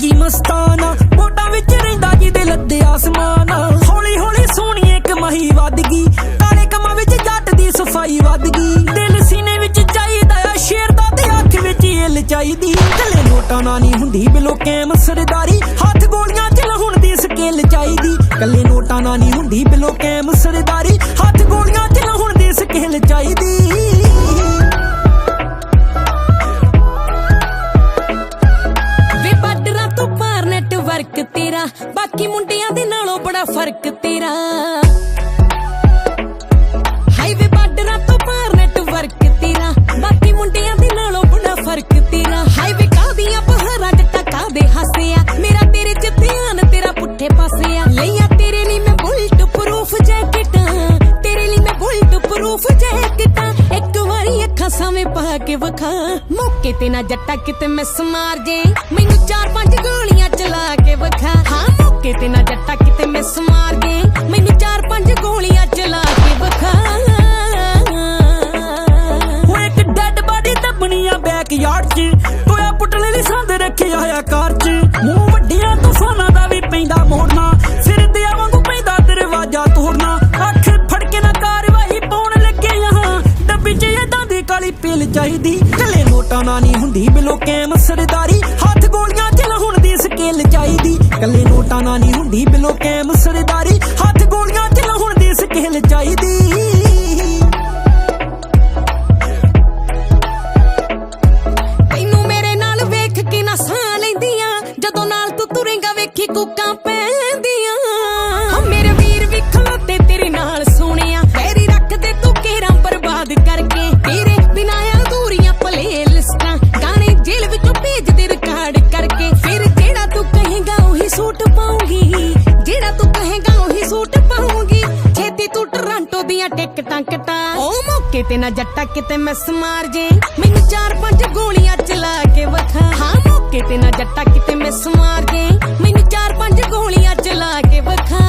फौजी मस्ताना वोटां विच रहिंदा जिहदे लद्दे आसमान हौली हौली सोहणीए कमाई वध गई काले कमां विच जट दी सफाई वध गई दिल सीने विच चाहीदा आ शेर दा ते अख विच हिल चाहीदी कल्ले नोटां नाल नहीं हुंदी बिलो कैम सरदारी हत्थ गोलियां च लाहुण दी स्किल चाहीदी कल्ले नोटां नाल नहीं हुंदी बिलो कैम सरदारी हत्थ गोलियां च लाहुण दी स्किल चाहीदी फर्क तेरा बाकी मुंडियां दे नालों बड़ा फर्क तेरा हाईवे बार्डरां तो पार नेटवर्क तेरा बाकी मुंडियां दे नालों बड़ा फर्क तेरा हाईवे कादियां पहाड़ां जट्टा कादे हासिया मेरा तेरे च ध्यान तेरा पुट्ठे पासे आ लिया तेरे लिए मैं बुलेट प्रूफ जैकेट तेरे लिए मैं बुलेट प्रूफ जैकेट एक वारी अखां सामे पा के वखा मौके ते ना जट्टा किते मिस मार जे मैनू 4-5 गोलियां चला के वखा हाँ मौके ते ना जट्टा किते मिस मार जे मैनू 4-5 गोलियां चला के वखा वो एक डेड बॉडी दबनी आ बैकयार्ड च टोया पुटले दी संद रखे आया कार च मूंह वड्डियां तूफानां दा भी पैंदा मोड़ना सिर ते वांगू पैंदा दरवाजा तोड़ना अख फड़ के ना कारवाई पाउण लगे यहां डब्बी च इदां दी काली पील चाहीदी कल्ले नोटां नाल नहीं हुंदी बिलो कैम सरदारी हत्थ गोलियां च लाहुण दी स्किल चाहीदी कल्ले नोटां नाल नहीं हुंदी बिलो कैम सरदारी हत्थ गोलियां च लाहुण दी स्किल चाहीदी तैनू मेरे नाल वेख के ना सां लैंदियां जदों नाल तू तुरेंगा वेखी कूकां पैंदियां मेरे वीर भी खलोते तेरे नाल सोहणिया पैरी रख दे तू केरां बर्बाद करके तेरे बिना अधूरियां प्ले लिस्टां गाने जेल विचों भेज दे रिकॉर्ड करके फिर जेड़ा तू कहेगा ओही सूट पाऊंगी जेड़ा तू कहेगा ओही सूट पाऊंगी छेती तू टोरंटो दियां टिकटां कटा ओ मौके ते ना जट्टा किते मिस मार जे मैनू 4-5 गोलियां चला के वखा हाँ मौके ते ना जट्टा किते मिस मार जे मैनू 4-5 गोलियां चला के वखा